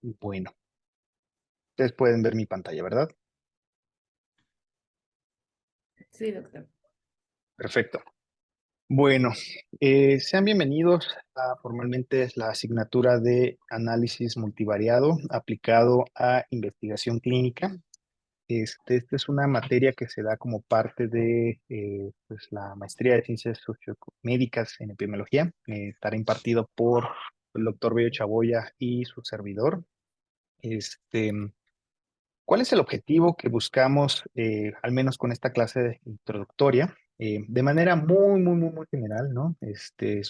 Bueno, ustedes pueden ver mi pantalla, ¿verdad? Sí, doctor. Perfecto. Bueno, sean bienvenidos a formalmente la asignatura de análisis multivariado aplicado a investigación clínica. Esta es una materia que se da como parte de pues, la maestría de ciencias sociomédicas en epidemiología. Estará impartido por el doctor Bello Chaboya y su servidor. Este, ¿Cuál es el objetivo que buscamos, al menos con esta clase introductoria? De manera muy general, ¿no?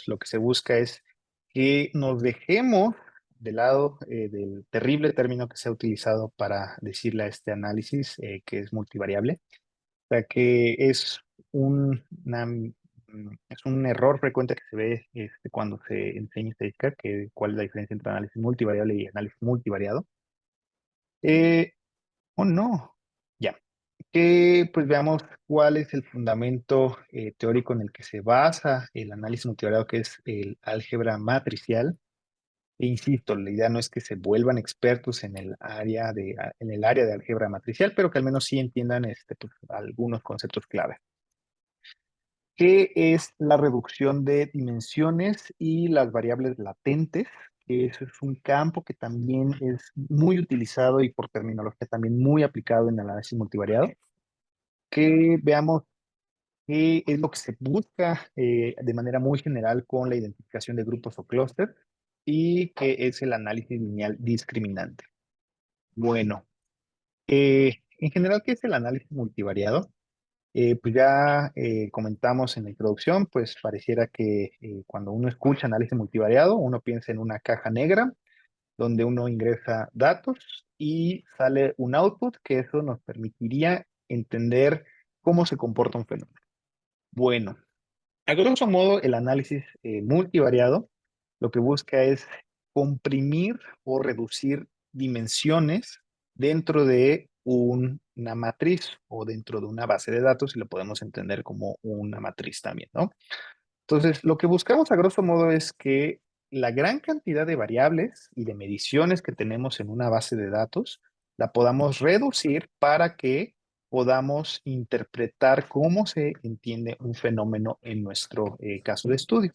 Lo que se busca es que nos dejemos de lado del terrible término que se ha utilizado para decirle a este análisis, que es multivariable. O sea, que es es un error frecuente que se ve cuando se enseña estadística, que cuál es la diferencia entre análisis multivariable y análisis multivariado. Eh, oh, no. Ya. Que pues veamos cuál es el fundamento teórico en el que se basa el análisis multivariado, que es el álgebra matricial. E insisto, la idea no es que se vuelvan expertos en en el área de álgebra matricial, pero que al menos sí entiendan pues, algunos conceptos clave. ¿Qué es la reducción de dimensiones y las variables latentes? Que eso es un campo que también es muy utilizado y por terminología también muy aplicado en el análisis multivariado. Que veamos qué es lo que se busca de manera muy general con la identificación de grupos o clústeres y qué es el análisis lineal discriminante. Bueno, en general, ¿qué es el análisis multivariado? Pues ya comentamos en la introducción, pues pareciera que cuando uno escucha análisis multivariado, uno piensa en una caja negra donde uno ingresa datos y sale un output, que eso nos permitiría entender cómo se comporta un fenómeno. Bueno, a grosso modo, el análisis multivariado lo que busca es comprimir o reducir dimensiones dentro de una matriz o dentro de una base de datos, y lo podemos entender como una matriz también, ¿no? Entonces, lo que buscamos a grosso modo es que la gran cantidad de variables y de mediciones que tenemos en una base de datos la podamos reducir para que podamos interpretar cómo se entiende un fenómeno en nuestro caso de estudio.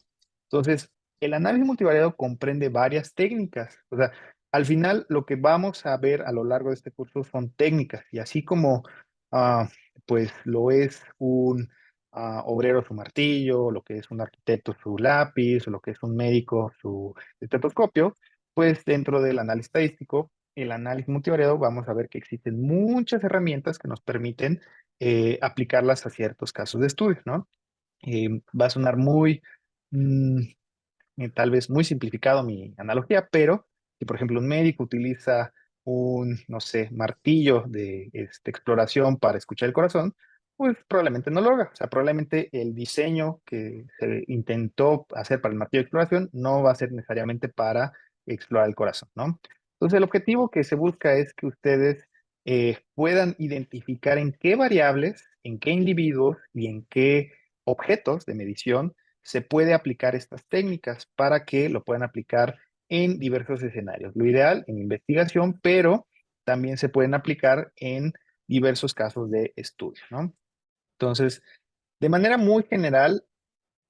Entonces, el análisis multivariado comprende varias técnicas. O sea, al final lo que vamos a ver a lo largo de este curso son técnicas, y así como ah, pues lo es un obrero su martillo, lo que es un arquitecto su lápiz, o lo que es un médico su estetoscopio, pues dentro del análisis estadístico, el análisis multivariado, vamos a ver que existen muchas herramientas que nos permiten aplicarlas a ciertos casos de estudio, ¿no? Va a sonar mm, tal vez muy simplificado mi analogía, pero si por ejemplo un médico utiliza no sé, martillo de exploración para escuchar el corazón, pues probablemente no lo haga. O sea, probablemente el diseño que se intentó hacer para el martillo de exploración no va a ser necesariamente para explorar el corazón, ¿no? Entonces, el objetivo que se busca es que ustedes puedan identificar en qué variables, en qué individuos y en qué objetos de medición se puede aplicar estas técnicas para que lo puedan aplicar en diversos escenarios. Lo ideal en investigación, pero también se pueden aplicar en diversos casos de estudio, ¿no? Entonces, de manera muy general,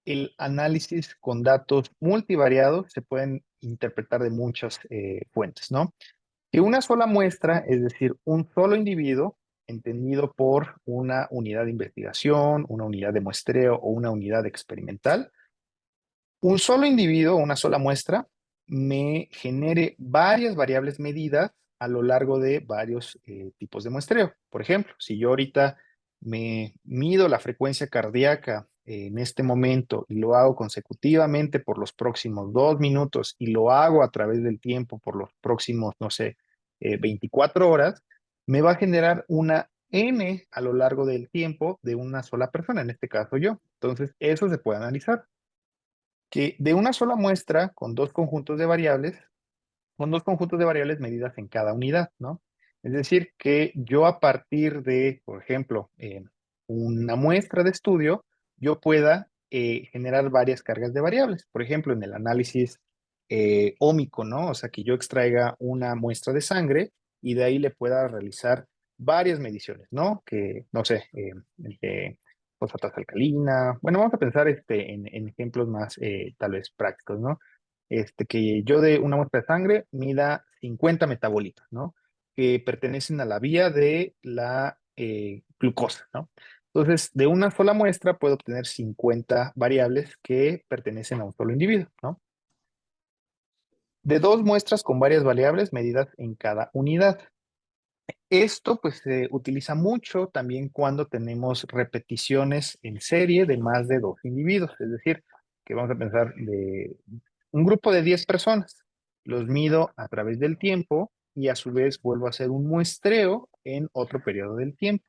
el análisis con datos multivariados se pueden interpretar de muchas fuentes, ¿no? Que una sola muestra, es decir, un solo individuo, entendido por una unidad de investigación, una unidad de muestreo o una unidad experimental, un solo individuo, una sola muestra, me genere varias variables medidas a lo largo de varios tipos de muestreo. Por ejemplo, si yo ahorita me mido la frecuencia cardíaca en este momento y lo hago consecutivamente por los próximos 2 minutos y lo hago a través del tiempo por los próximos, no sé, 24 horas, me va a generar una N a lo largo del tiempo de una sola persona, en este caso yo. Entonces, eso se puede analizar que de una sola muestra con dos conjuntos de variables medidas en cada unidad, ¿no? Es decir, que yo a partir de, por ejemplo, una muestra de estudio, yo pueda generar varias cargas de variables. Por ejemplo, en el análisis ómico, ¿no? O sea, que yo extraiga una muestra de sangre y de ahí le pueda realizar varias mediciones, ¿no? Que, no sé, de fosfatasa alcalina. Bueno, vamos a pensar en ejemplos más tal vez prácticos, ¿no? Que yo de una muestra de sangre mida 50 metabolitos, ¿no? Que pertenecen a la vía de la glucosa, ¿no? Entonces, de una sola muestra puedo obtener 50 variables que pertenecen a un solo individuo, ¿no? De dos muestras con varias variables medidas en cada unidad. Esto pues se utiliza mucho también cuando tenemos repeticiones en serie de más de dos individuos, es decir, que vamos a pensar de un grupo de 10 personas, los mido a través del tiempo y a su vez vuelvo a hacer un muestreo en otro periodo del tiempo.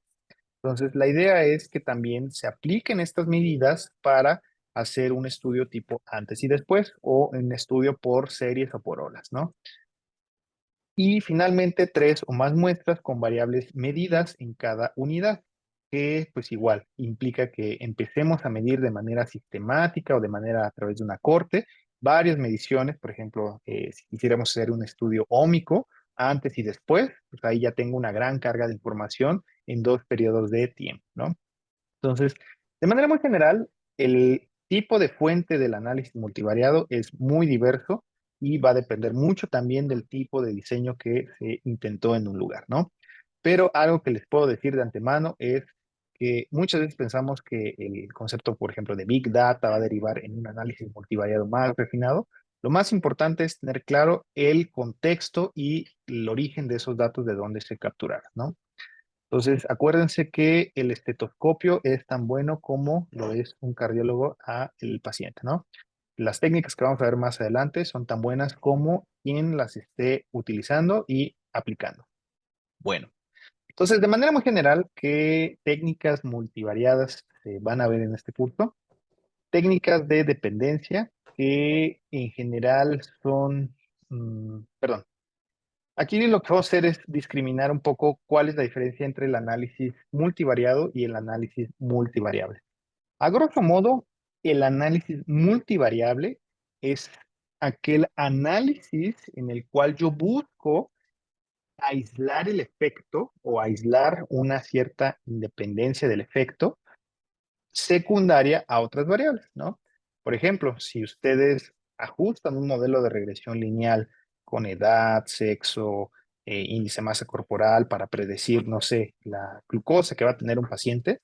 Entonces, la idea es que también se apliquen estas medidas para hacer un estudio tipo antes y después o un estudio por series o por olas, ¿no? Y finalmente, tres o más muestras con variables medidas en cada unidad, que pues igual implica que empecemos a medir de manera sistemática o de manera a través de una corte varias mediciones. Por ejemplo, si quisiéramos hacer un estudio ómico antes y después, pues ahí ya tengo una gran carga de información en dos periodos de tiempo, ¿no? Entonces, de manera muy general, el tipo de fuente del análisis multivariado es muy diverso y va a depender mucho también del tipo de diseño que se intentó en un lugar, ¿no? Pero algo que les puedo decir de antemano es que muchas veces pensamos que el concepto, por ejemplo, de Big Data va a derivar en un análisis multivariado más refinado. Lo más importante es tener claro el contexto y el origen de esos datos de dónde se capturaron, ¿no? Entonces, acuérdense que el estetoscopio es tan bueno como lo es un cardiólogo a el paciente, ¿no? Las técnicas que vamos a ver más adelante son tan buenas como quien las esté utilizando y aplicando. Bueno, entonces, de manera muy general, ¿qué técnicas multivariadas se van a ver en este curso? Técnicas de dependencia que en general son, perdón, aquí lo que vamos a hacer es discriminar un poco cuál es la diferencia entre el análisis multivariado y el análisis multivariable. A grosso modo, el análisis multivariable es aquel análisis en el cual yo busco aislar el efecto o aislar una cierta independencia del efecto secundaria a otras variables, ¿no? Por ejemplo, si ustedes ajustan un modelo de regresión lineal con edad, sexo, índice de masa corporal para predecir, no sé, la glucosa que va a tener un paciente,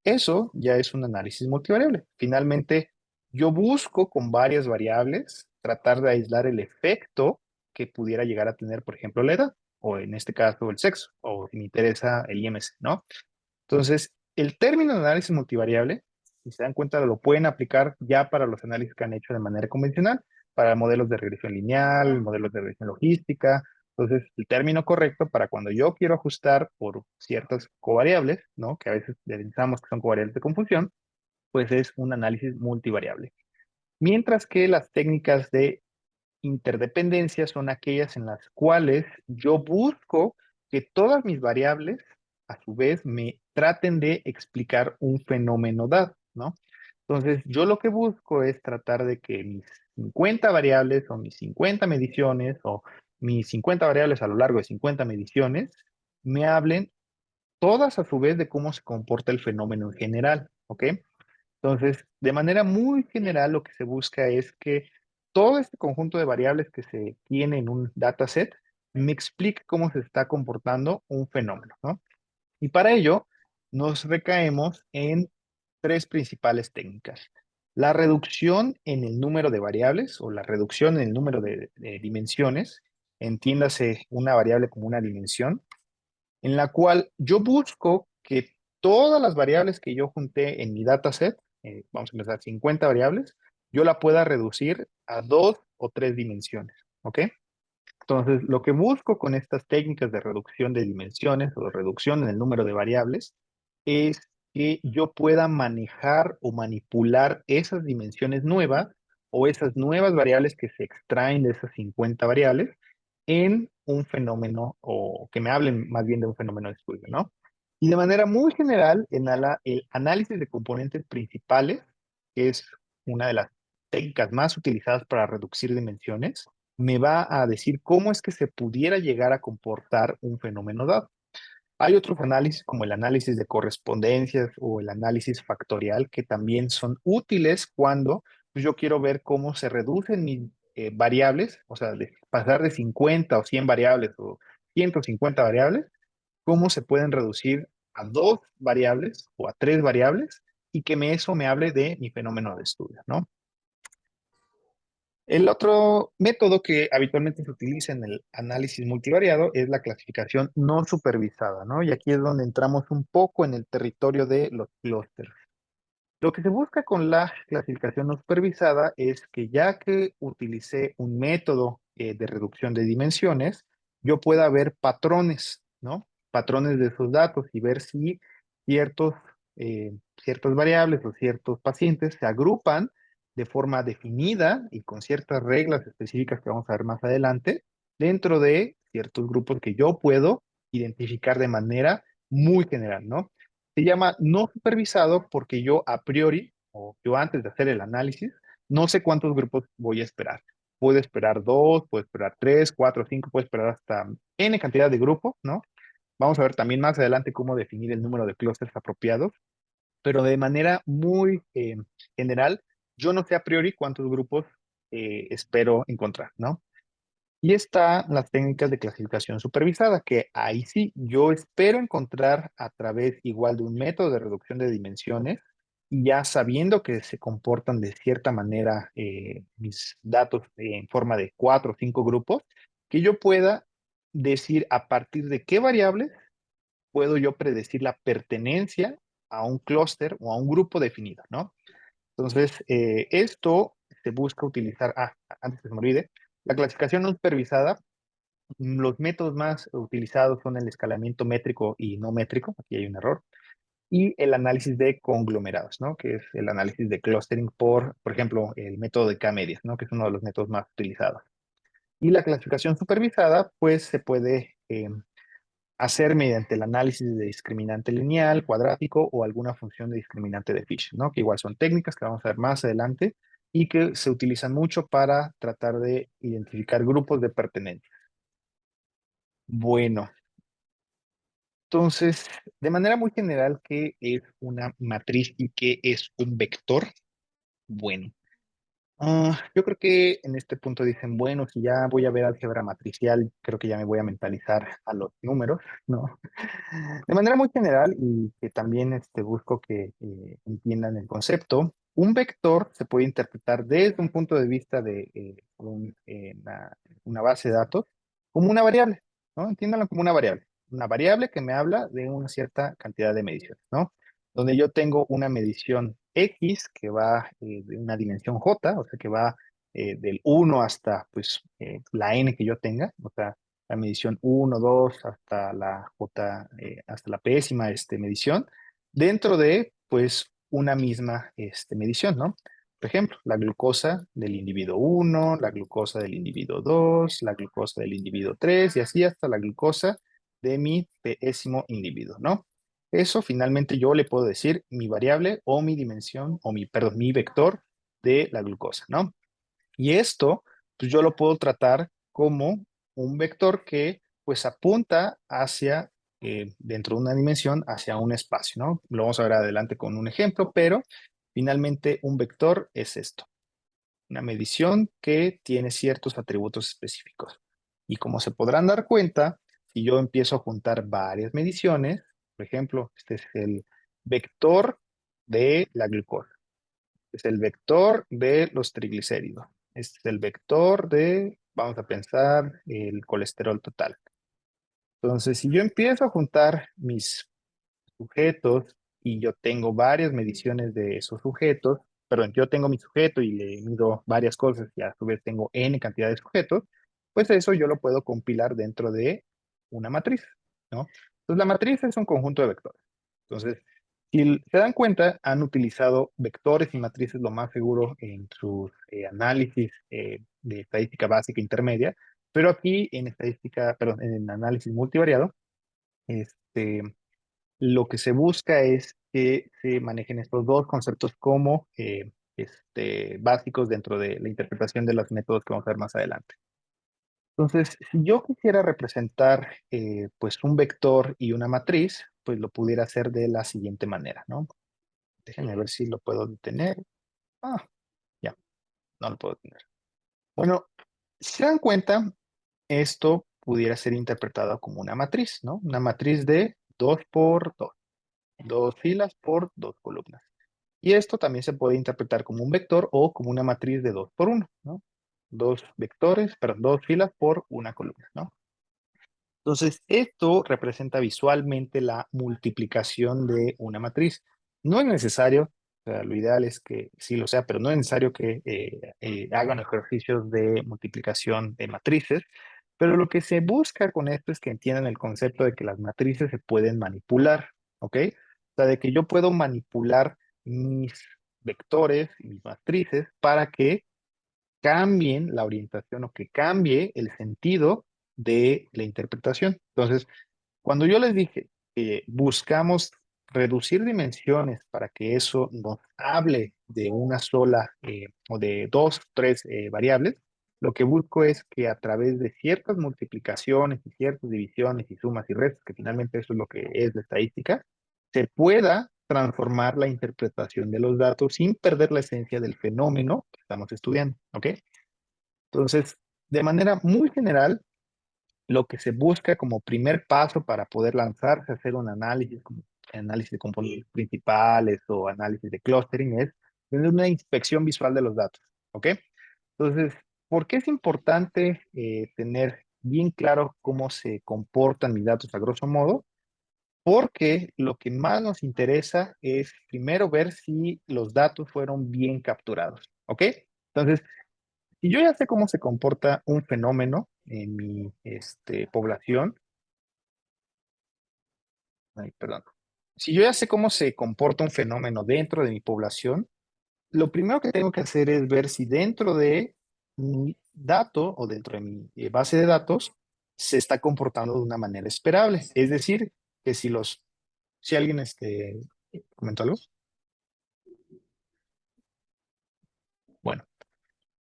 eso ya es un análisis multivariable. Finalmente, yo busco con varias variables tratar de aislar el efecto que pudiera llegar a tener, por ejemplo, la edad, o en este caso el sexo, o si me interesa el IMC, ¿no? Entonces, el término de análisis multivariable, si se dan cuenta, lo pueden aplicar ya para los análisis que han hecho de manera convencional, para modelos de regresión lineal, modelos de regresión logística. Entonces, el término correcto para cuando yo quiero ajustar por ciertas covariables, ¿no? Que a veces pensamos que son covariables de confusión, pues es un análisis multivariable. Mientras que las técnicas de interdependencias son aquellas en las cuales yo busco que todas mis variables, a su vez, me traten de explicar un fenómeno dado, ¿no? Entonces, yo lo que busco es tratar de que mis 50 variables o mis 50 mediciones o mis 50 variables a lo largo de 50 mediciones me hablen todas a su vez de cómo se comporta el fenómeno en general, ¿ok? Entonces, de manera muy general, lo que se busca es que todo este conjunto de variables que se tiene en un dataset me explique cómo se está comportando un fenómeno, ¿no? Y para ello, nos recaemos en tres principales técnicas. La reducción en el número de variables o la reducción en el número de dimensiones, entiéndase una variable como una dimensión, en la cual yo busco que todas las variables que yo junté en mi dataset, vamos a empezar 50 variables, yo la pueda reducir a dos o tres dimensiones, ¿ok? Entonces, lo que busco con estas técnicas de reducción de dimensiones o de reducción en el número de variables es que yo pueda manejar o manipular esas dimensiones nuevas o esas nuevas variables que se extraen de esas 50 variables en un fenómeno o que me hablen más bien de un fenómeno de estudio, ¿no? Y de manera muy general, el análisis de componentes principales, que es una de las técnicas más utilizadas para reducir dimensiones, me va a decir cómo es que se pudiera llegar a comportar un fenómeno dado. Hay otros análisis como el análisis de correspondencias o el análisis factorial que también son útiles cuando pues, yo quiero ver cómo se reducen mis variables, o sea, de pasar de 50 o 100 variables o 150 variables, cómo se pueden reducir a dos variables o a tres variables y que eso me hable de mi fenómeno de estudio, ¿no? El otro método que habitualmente se utiliza en el análisis multivariado es la clasificación no supervisada, ¿no? Y aquí es donde entramos un poco en el territorio de los clústeres. Lo que se busca con la clasificación no supervisada es que ya que utilicé un método de reducción de dimensiones, yo pueda ver patrones, ¿no? Patrones de esos datos y ver si ciertos, ciertas variables o ciertos pacientes se agrupan de forma definida y con ciertas reglas específicas que vamos a ver más adelante dentro de ciertos grupos que yo puedo identificar de manera muy general, ¿no? Se llama no supervisado porque yo a priori, o yo antes de hacer el análisis, no sé cuántos grupos voy a esperar. Puedo esperar dos, puedo esperar tres, cuatro, cinco, puedo esperar hasta N cantidad de grupos, ¿no? Vamos a ver también más adelante cómo definir el número de clústeres apropiados, pero de manera muy general, yo no sé a priori cuántos grupos espero encontrar, ¿no? Y están las técnicas de clasificación supervisada, que ahí sí yo espero encontrar a través igual de un método de reducción de dimensiones, y ya sabiendo que se comportan de cierta manera mis datos en forma de cuatro o cinco grupos, que yo pueda decir a partir de qué variables puedo yo predecir la pertenencia a un clúster o a un grupo definido, ¿no? Entonces, esto se busca utilizar, antes que se me olvide, la clasificación no supervisada. Los métodos más utilizados son el escalamiento métrico y no métrico, aquí hay un error, y el análisis de conglomerados, ¿no? Que es el análisis de clustering por ejemplo, el método de K-medias, ¿no? Que es uno de los métodos más utilizados. Y la clasificación supervisada, pues se puede hacer mediante el análisis de discriminante lineal, cuadrático o alguna función de discriminante de Fisher, ¿no? Que igual son técnicas que vamos a ver más adelante y que se utilizan mucho para tratar de identificar grupos de pertenencia. Bueno, entonces, de manera muy general, ¿qué es una matriz y qué es un vector? Bueno, yo creo que en este punto dicen, bueno, si ya voy a ver álgebra matricial, creo que ya me voy a mentalizar a los números, ¿no? De manera muy general y que también busco que entiendan el concepto, un vector se puede interpretar desde un punto de vista de una base de datos como una variable, ¿no? Entiéndanlo como una variable que me habla de una cierta cantidad de mediciones, ¿no? Donde yo tengo una medición X que va de una dimensión J, o sea, que va del uno hasta pues la n que yo tenga, o sea, la medición uno 2 hasta la J, hasta la pésima medición, dentro de pues una misma medición, ¿no? Por ejemplo, la glucosa del individuo uno, la glucosa del individuo 2, la glucosa del individuo 3 y así hasta la glucosa de mi pésimo individuo, ¿no? Eso finalmente yo le puedo decir mi variable o mi dimensión o perdón, mi vector de la glucosa, ¿no? Y esto, pues yo lo puedo tratar como un vector que pues apunta hacia, dentro de una dimensión, hacia un espacio, ¿no? Lo vamos a ver adelante con un ejemplo, pero finalmente un vector es esto, una medición que tiene ciertos atributos específicos. Y como se podrán dar cuenta, si yo empiezo a juntar varias mediciones, por ejemplo, este es el vector de la glucosa, es el vector de los triglicéridos. Este es el vector de, vamos a pensar, el colesterol total. Entonces, si yo empiezo a juntar mis sujetos y yo tengo varias mediciones de esos sujetos, perdón, yo tengo mi sujeto y le mido varias cosas y a su vez tengo n cantidad de sujetos, pues eso yo lo puedo compilar dentro de una matriz, ¿no? Entonces, la matriz es un conjunto de vectores. Entonces, si se dan cuenta, han utilizado vectores y matrices lo más seguro en sus análisis de estadística básica intermedia, pero aquí en estadística, perdón, en análisis multivariado, este, lo que se busca es que se manejen estos dos conceptos como básicos dentro de la interpretación de los métodos que vamos a ver más adelante. Entonces, si yo quisiera representar pues un vector y una matriz, pues lo pudiera hacer de la siguiente manera, ¿no? Déjenme ver si lo puedo detener. Ah, ya, no lo puedo detener. Bueno, si se dan cuenta, esto pudiera ser interpretado como una matriz, ¿no? Una matriz de 2 por 2, dos filas por dos columnas. Y esto también se puede interpretar como un vector o como una matriz de 2 por uno, ¿no? Dos vectores, perdón, dos filas por una columna, ¿no? Entonces, esto representa visualmente la multiplicación de una matriz. No es necesario, o sea, lo ideal es que sí lo sea, pero no es necesario que hagan ejercicios de multiplicación de matrices. Pero lo que se busca con esto es que entiendan el concepto de que las matrices se pueden manipular, ¿ok? O sea, de que yo puedo manipular mis vectores y mis matrices para que cambien la orientación o que cambie el sentido de la interpretación. Entonces, cuando yo les dije que buscamos reducir dimensiones para que eso nos hable de una sola o de dos, tres variables, lo que busco es que a través de ciertas multiplicaciones y ciertas divisiones y sumas y restas, que finalmente eso es lo que es la estadística, se pueda transformar la interpretación de los datos sin perder la esencia del fenómeno que estamos estudiando, ¿ok? Entonces, de manera muy general, lo que se busca como primer paso para poder lanzarse a hacer un análisis, como análisis de componentes principales o análisis de clustering, es tener una inspección visual de los datos, ¿ok? Entonces, ¿por qué es importante tener bien claro cómo se comportan mis datos a grosso modo? Porque lo que más nos interesa es primero ver si los datos fueron bien capturados, ¿ok? Entonces, si yo ya sé cómo se comporta un fenómeno en mi población, ay, perdón. Si yo ya sé cómo se comporta un fenómeno dentro de mi población, lo primero que tengo que hacer es ver si dentro de mi dato o dentro de mi base de datos se está comportando de una manera esperable. Es decir, que si alguien comentó algo, bueno.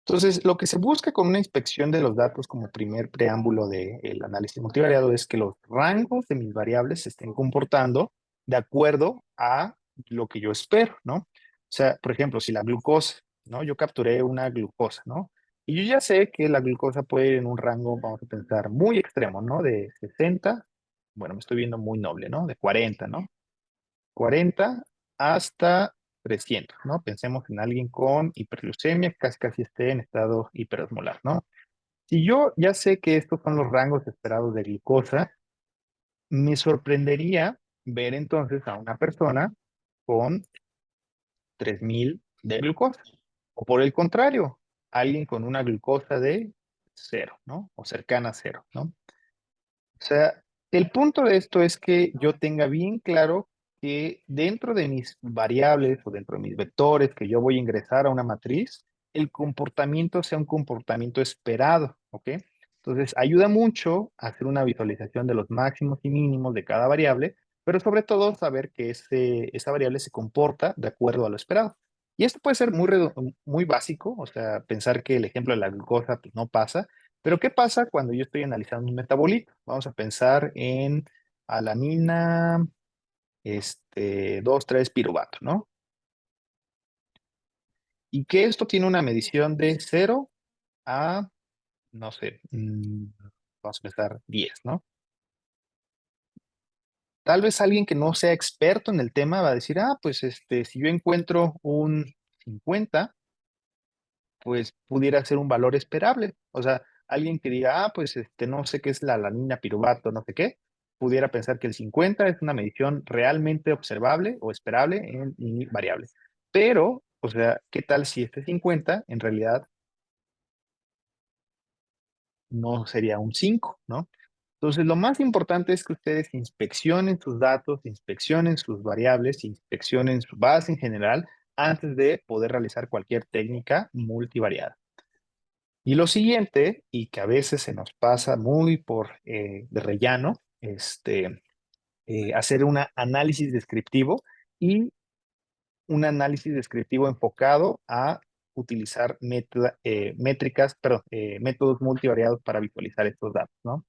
Entonces, lo que se busca con una inspección de los datos como primer preámbulo del análisis multivariado es que los rangos de mis variables se estén comportando de acuerdo a lo que yo espero, ¿no? O sea, por ejemplo, si la glucosa, ¿no? Yo capturé una glucosa, ¿no? Y yo ya sé que la glucosa puede ir en un rango, vamos a pensar, muy extremo, ¿no? De 60, bueno, me estoy viendo muy noble, ¿no? De 40, ¿no? 40 hasta 300, ¿no? Pensemos en alguien con hiperglucemia, casi casi esté en estado hiperosmolar, ¿no? Si yo ya sé que estos son los rangos esperados de glucosa, me sorprendería ver entonces a una persona con 3000 de glucosa. O por el contrario, alguien con una glucosa de cero, ¿no? O cercana a cero, ¿no? O sea, el punto de esto es que yo tenga bien claro que dentro de mis variables o dentro de mis vectores que yo voy a ingresar a una matriz, el comportamiento sea un comportamiento esperado, ¿ok? Entonces, ayuda mucho a hacer una visualización de los máximos y mínimos de cada variable, pero sobre todo saber que esa variable se comporta de acuerdo a lo esperado. Y esto puede ser muy básico, o sea, pensar que el ejemplo de la glucosa pues, no pasa, pero ¿qué pasa cuando yo estoy analizando un metabolito? Vamos a pensar en alanina, 2,3 piruvato, ¿no? Y que esto tiene una medición de 0 a, no sé, vamos a pensar 10, ¿no? Tal vez alguien que no sea experto en el tema va a decir, pues si yo encuentro un 50, pues pudiera ser un valor esperable. O sea, alguien que diga, pues no sé qué es la alanina piruvato, no sé qué, pudiera pensar que el 50 es una medición realmente observable o esperable en mi variable. Pero, o sea, ¿qué tal si este 50 en realidad no sería un 5, ¿no? Entonces, lo más importante es que ustedes inspeccionen sus datos, inspeccionen sus variables, inspeccionen su base en general antes de poder realizar cualquier técnica multivariada. Y lo siguiente, y que a veces se nos pasa muy por de rellano, hacer un análisis descriptivo y un análisis descriptivo enfocado a utilizar métricas, perdón, métodos multivariados para visualizar estos datos, ¿no?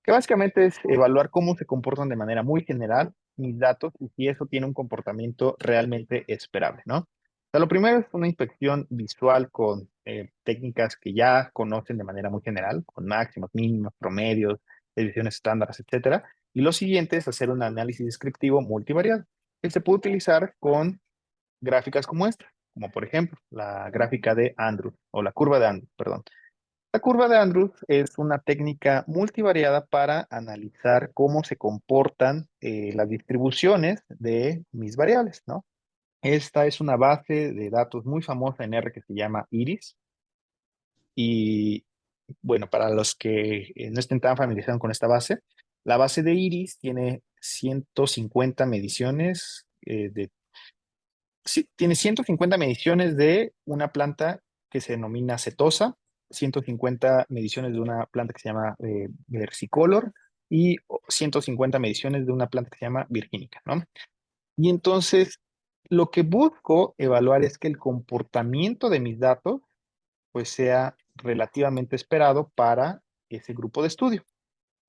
Que básicamente es evaluar cómo se comportan de manera muy general mis datos y si eso tiene un comportamiento realmente esperable, ¿no? O sea, lo primero es una inspección visual con técnicas que ya conocen de manera muy general, con máximos, mínimos, promedios, desviaciones estándares, etcétera. Y lo siguiente es hacer un análisis descriptivo multivariado, que se puede utilizar con gráficas como esta, como por ejemplo la gráfica de Andrews, o la curva de Andrews, perdón. La curva de Andrews es una técnica multivariada para analizar cómo se comportan las distribuciones de mis variables, ¿no? Esta es una base de datos muy famosa en R que se llama IRIS. Y bueno, para los que no estén tan familiarizados con esta base, la base de IRIS tiene 150 mediciones sí, tiene 150 mediciones de una planta que se denomina setosa, 150 mediciones de una planta que se llama versicolor y 150 mediciones de una planta que se llama virgínica, ¿no? Y entonces, lo que busco evaluar es que el comportamiento de mis datos pues sea relativamente esperado para ese grupo de estudio.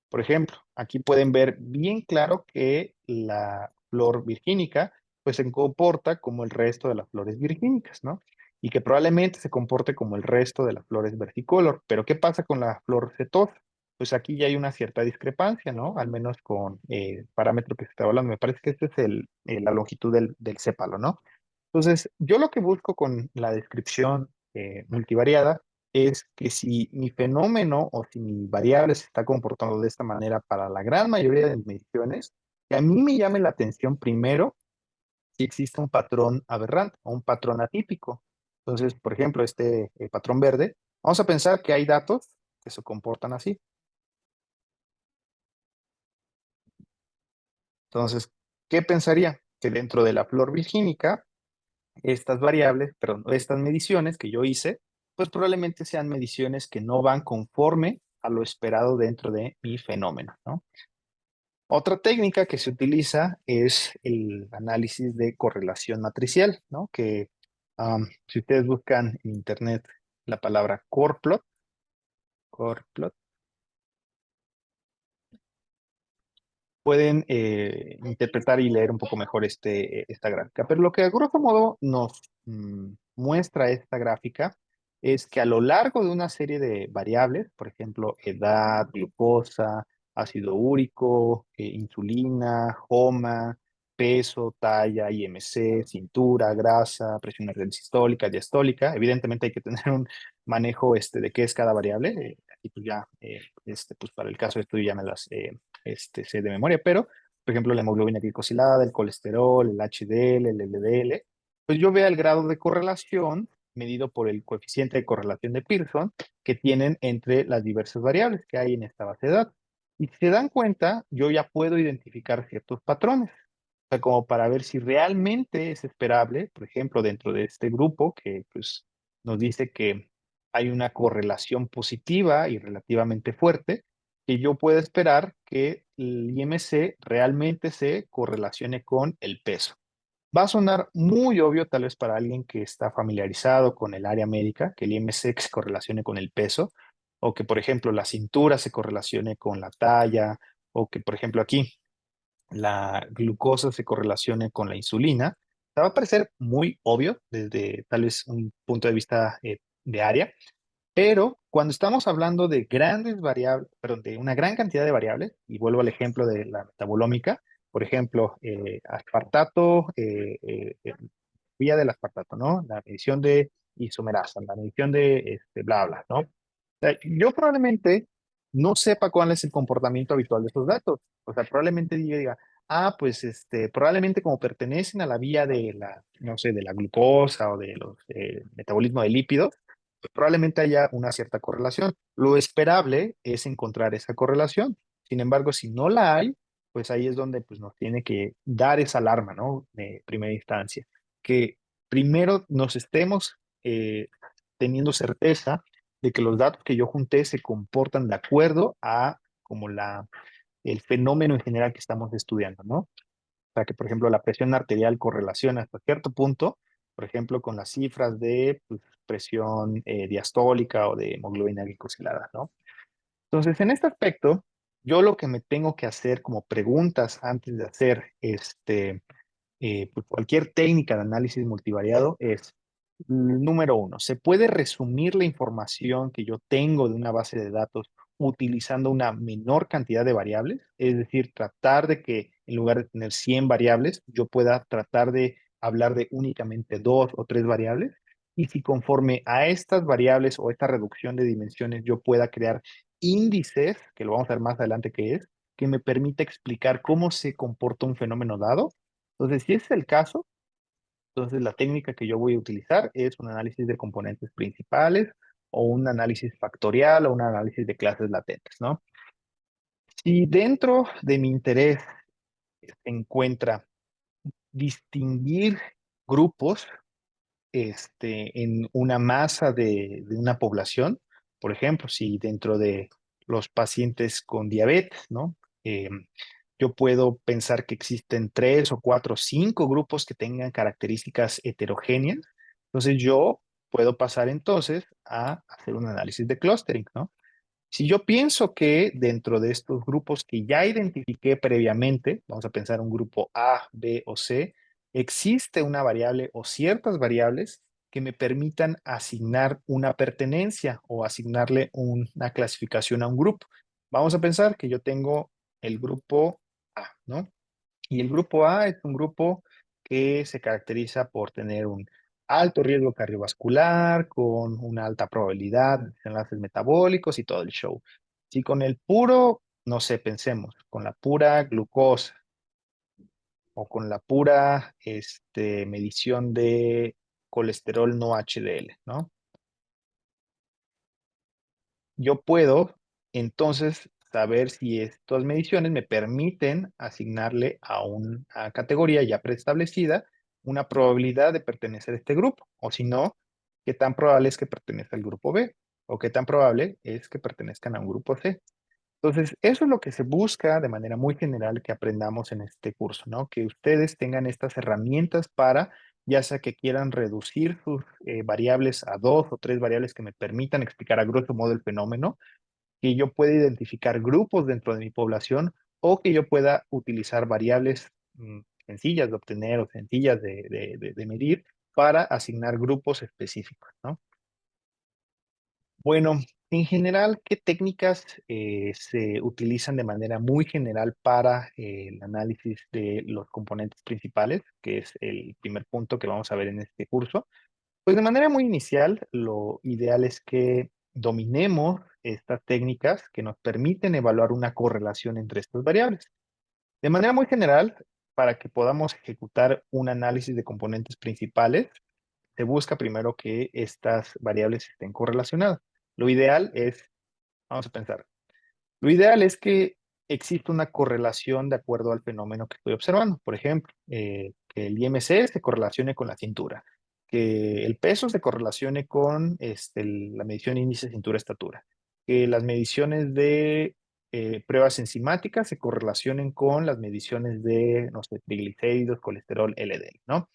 Por ejemplo, aquí pueden ver bien claro que la flor virgínica pues se comporta como el resto de las flores virgínicas, ¿no? Y que probablemente se comporte como el resto de las flores versicolor. Pero ¿qué pasa con la flor setosa? Pues aquí ya hay una cierta discrepancia, ¿no? Al menos con el parámetro que se está hablando. Me parece que este es la longitud del sépalo, ¿no? Entonces, yo lo que busco con la descripción multivariada es que si mi fenómeno o si mi variable se está comportando de esta manera para la gran mayoría de mis mediciones, que a mí me llame la atención primero si existe un patrón aberrante o un patrón atípico. Entonces, por ejemplo, este patrón verde, vamos a pensar que hay datos que se comportan así. Entonces, ¿qué pensaría? Que dentro de la flor virgínica estas variables, perdón, estas mediciones que yo hice, pues probablemente sean mediciones que no van conforme a lo esperado dentro de mi fenómeno, ¿no? Otra técnica que se utiliza es el análisis de correlación matricial, ¿no? Que si ustedes buscan en internet la palabra core plot, pueden interpretar y leer un poco mejor esta gráfica. Pero lo que a grosso modo nos muestra esta gráfica es que a lo largo de una serie de variables, por ejemplo, edad, glucosa, ácido úrico, insulina, HOMA, peso, talla, IMC, cintura, grasa, presión arterial sistólica, diastólica, evidentemente hay que tener un manejo de qué es cada variable. Aquí pues ya, pues para el caso de esto ya me las sé de memoria, pero, por ejemplo, la hemoglobina glicosilada, el colesterol, el HDL, el LDL, pues yo veo el grado de correlación medido por el coeficiente de correlación de Pearson que tienen entre las diversas variables que hay en esta base de datos. Y si se dan cuenta, yo ya puedo identificar ciertos patrones. O sea, como para ver si realmente es esperable, por ejemplo, dentro de este grupo que pues, nos dice que hay una correlación positiva y relativamente fuerte, que yo pueda esperar que el IMC realmente se correlacione con el peso. Va a sonar muy obvio tal vez para alguien que está familiarizado con el área médica, que el IMC se correlacione con el peso, o que por ejemplo la cintura se correlacione con la talla, o que por ejemplo aquí la glucosa se correlacione con la insulina. Te va a parecer muy obvio desde tal vez un punto de vista de área, pero cuando estamos hablando de grandes variables, perdón, de una gran cantidad de variables, y vuelvo al ejemplo de la metabolómica, por ejemplo, aspartato, vía del aspartato, ¿no? La medición de isomerasa, la medición de bla, bla, ¿no? Sea, yo probablemente no sepa cuál es el comportamiento habitual de esos datos. O sea, probablemente diga, pues probablemente como pertenecen a la vía de la, no sé, de la glucosa o de los metabolismo de lípidos, pues probablemente haya una cierta correlación. Lo esperable es encontrar esa correlación. Sin embargo, si no la hay, pues ahí es donde pues, nos tiene que dar esa alarma, ¿no? De primera instancia. Que primero nos estemos teniendo certeza de que los datos que yo junté se comportan de acuerdo a como el fenómeno en general que estamos estudiando, ¿no? sea, que por ejemplo la presión arterial correlaciona hasta cierto punto, por ejemplo, con las cifras de pues, presión diastólica o de hemoglobina glicosilada, ¿no? Entonces, en este aspecto, yo lo que me tengo que hacer como preguntas antes de hacer pues cualquier técnica de análisis multivariado es, número uno, ¿se puede resumir la información que yo tengo de una base de datos utilizando una menor cantidad de variables? Es decir, tratar de que en lugar de tener 100 variables, yo pueda tratar de hablar de únicamente dos o tres variables. Y si conforme a estas variables o esta reducción de dimensiones yo pueda crear índices, que lo vamos a ver más adelante qué es, que me permita explicar cómo se comporta un fenómeno dado. Entonces, si ese es el caso, entonces la técnica que yo voy a utilizar es un análisis de componentes principales o un análisis factorial o un análisis de clases latentes, ¿no? Si dentro de mi interés se encuentra distinguir grupos en una masa de una población. Por ejemplo, si dentro de los pacientes con diabetes, ¿no? Eh, yo puedo pensar que existen tres o cuatro o cinco grupos que tengan características heterogéneas. Entonces yo puedo pasar entonces a hacer un análisis de clustering, ¿no? Si yo pienso que dentro de estos grupos que ya identifiqué previamente, vamos a pensar un grupo A, B o C, existe una variable o ciertas variables que me permitan asignar una pertenencia o asignarle una clasificación a un grupo. Vamos a pensar que yo tengo el grupo A, ¿no? Y el grupo A es un grupo que se caracteriza por tener un alto riesgo cardiovascular, con una alta probabilidad de enlaces metabólicos y todo el show. Si con el puro, no sé, pensemos, con la pura glucosa o con la pura medición de colesterol no HDL, ¿no? Yo puedo entonces saber si estas mediciones me permiten asignarle a una categoría ya preestablecida una probabilidad de pertenecer a este grupo, o si no, qué tan probable es que pertenezca al grupo B, o qué tan probable es que pertenezcan a un grupo C. Entonces, eso es lo que se busca de manera muy general que aprendamos en este curso, ¿no? Que ustedes tengan estas herramientas para, ya sea que quieran reducir sus variables a dos o tres variables que me permitan explicar a grosso modo el fenómeno, que yo pueda identificar grupos dentro de mi población o que yo pueda utilizar variables sencillas de obtener o sencillas de medir para asignar grupos específicos, ¿no? Bueno, en general, ¿qué técnicas se utilizan de manera muy general para el análisis de los componentes principales, que es el primer punto que vamos a ver en este curso? Pues de manera muy inicial, lo ideal es que dominemos estas técnicas que nos permiten evaluar una correlación entre estas variables. De manera muy general, para que podamos ejecutar un análisis de componentes principales, se busca primero que estas variables estén correlacionadas. Lo ideal es, vamos a pensar, lo ideal es que exista una correlación de acuerdo al fenómeno que estoy observando. Por ejemplo, que el IMC se correlacione con la cintura, que el peso se correlacione con la medición índice cintura-estatura, que las mediciones de pruebas enzimáticas se correlacionen con las mediciones de, no sé, triglicéridos, colesterol, LDL, ¿no?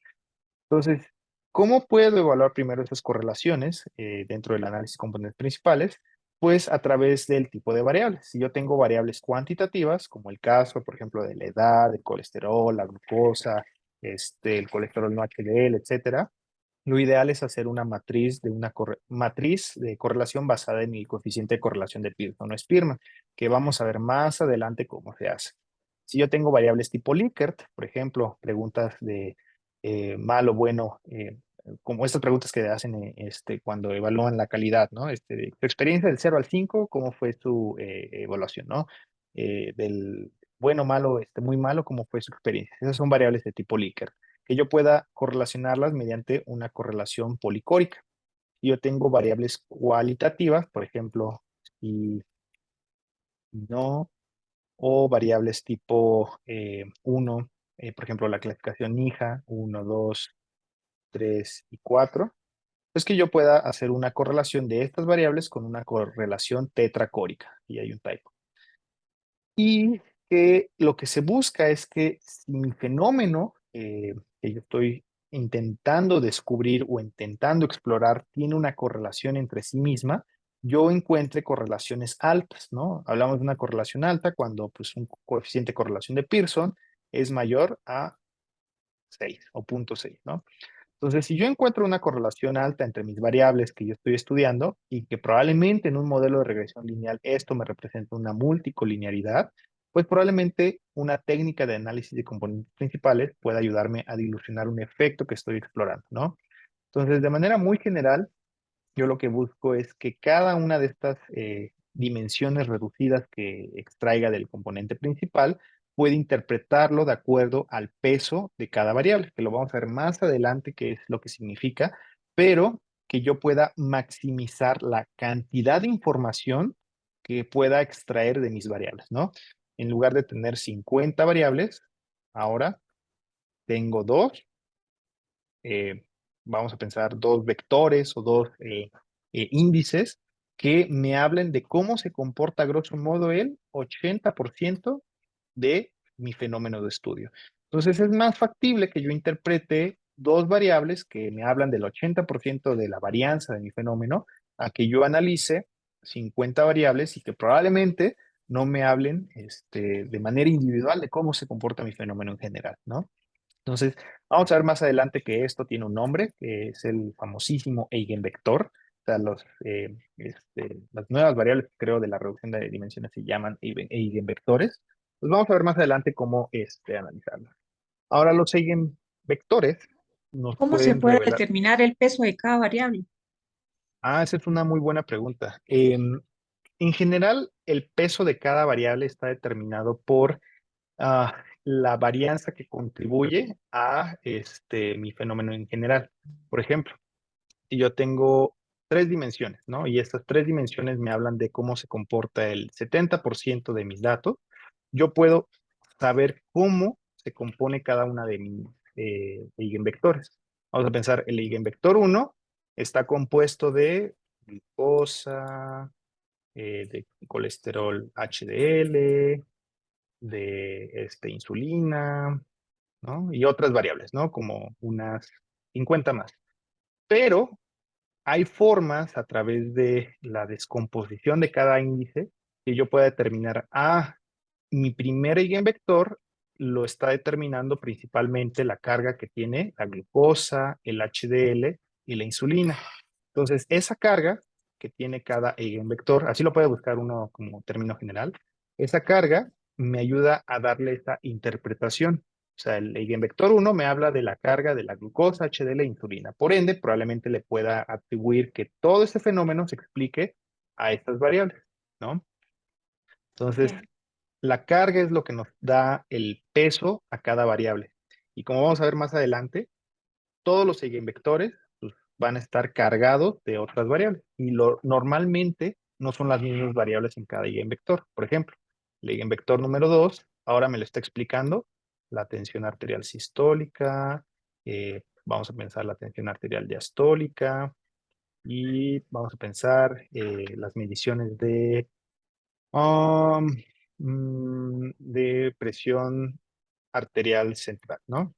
Entonces, ¿cómo puedo evaluar primero esas correlaciones dentro del análisis de componentes principales? Pues a través del tipo de variables. Si yo tengo variables cuantitativas, como el caso, por ejemplo, de la edad, el colesterol, la glucosa, el colesterol no HDL, etcétera, lo ideal es hacer una matriz de matriz de correlación basada en el coeficiente de correlación de Pearson o Spearman, que vamos a ver más adelante cómo se hace. Si yo tengo variables tipo Likert, por ejemplo, preguntas de malo, bueno, como estas preguntas que hacen cuando evalúan la calidad, ¿no? Tu experiencia del 0 al 5, ¿cómo fue su evaluación, ¿no? Del bueno, malo, muy malo, ¿cómo fue su experiencia? Esas son variables de tipo Likert que yo pueda correlacionarlas mediante una correlación policórica. Si yo tengo variables cualitativas, por ejemplo, si no, o variables tipo 1, por ejemplo, la clasificación NIJA, 1, 2, 3 y 4, es que yo pueda hacer una correlación de estas variables con una correlación tetracórica, y hay un typo. Y que lo que se busca es que si mi fenómeno que yo estoy intentando descubrir o intentando explorar tiene una correlación entre sí misma, yo encuentre correlaciones altas, ¿no? Hablamos de una correlación alta cuando pues, un coeficiente de correlación de Pearson es mayor a 6 o 0,6, ¿no? Entonces, si yo encuentro una correlación alta entre mis variables que yo estoy estudiando y que probablemente en un modelo de regresión lineal esto me representa una multicolinearidad, pues probablemente una técnica de análisis de componentes principales pueda ayudarme a dilucionar un efecto que estoy explorando, ¿no? Entonces, de manera muy general, yo lo que busco es que cada una de estas dimensiones reducidas que extraiga del componente principal puede interpretarlo de acuerdo al peso de cada variable, que lo vamos a ver más adelante qué es lo que significa, pero que yo pueda maximizar la cantidad de información que pueda extraer de mis variables, ¿no? En lugar de tener 50 variables, ahora tengo dos, eh, vamos a pensar dos vectores o dos índices que me hablen de cómo se comporta, grosso modo, el 80% de mi fenómeno de estudio. Entonces es más factible que yo interprete dos variables que me hablan del 80% de la varianza de mi fenómeno a que yo analice 50 variables y que probablemente no me hablen de manera individual de cómo se comporta mi fenómeno en general, ¿no? Entonces, vamos a ver más adelante que esto tiene un nombre, que es el famosísimo eigenvector. O sea, las nuevas variables, creo, de la reducción de dimensiones se llaman eigenvectores. Pues vamos a ver más adelante cómo analizarlo. Ahora, los eigenvectores nos ¿Cómo se pueden puede revelar. determinar el peso de cada variable? Ah, esa es una muy buena pregunta. En general, el peso de cada variable está determinado por la varianza que contribuye a mi fenómeno en general. Por ejemplo, si yo tengo tres dimensiones, ¿no? Y estas tres dimensiones me hablan de cómo se comporta el 70% de mis datos, yo puedo saber cómo se compone cada una de mis eigenvectores. Vamos a pensar, el eigenvector uno está compuesto de glucosa, de colesterol HDL, de insulina, ¿no? Y otras variables, ¿no? Como unas 50 más. Pero hay formas a través de la descomposición de cada índice que yo pueda determinar, mi primer eigenvector lo está determinando principalmente la carga que tiene la glucosa, el HDL y la insulina. Entonces, esa carga que tiene cada eigenvector, así lo puede buscar uno como término general, esa carga me ayuda a darle esta interpretación. O sea, el eigenvector uno me habla de la carga de la glucosa, HDL e insulina. Por ende, probablemente le pueda atribuir que todo ese fenómeno se explique a estas variables, ¿no? Entonces, Entiendo. la carga es lo que nos da el peso a cada variable. Y como vamos a ver más adelante, todos los eigenvectores pues, van a estar cargados de otras variables. Y normalmente no son las mismas variables en cada eigenvector. Por ejemplo, el eigenvector número 2 ahora me lo está explicando la tensión arterial sistólica, vamos a pensar la tensión arterial diastólica y vamos a pensar las mediciones um, de presión arterial central, ¿no?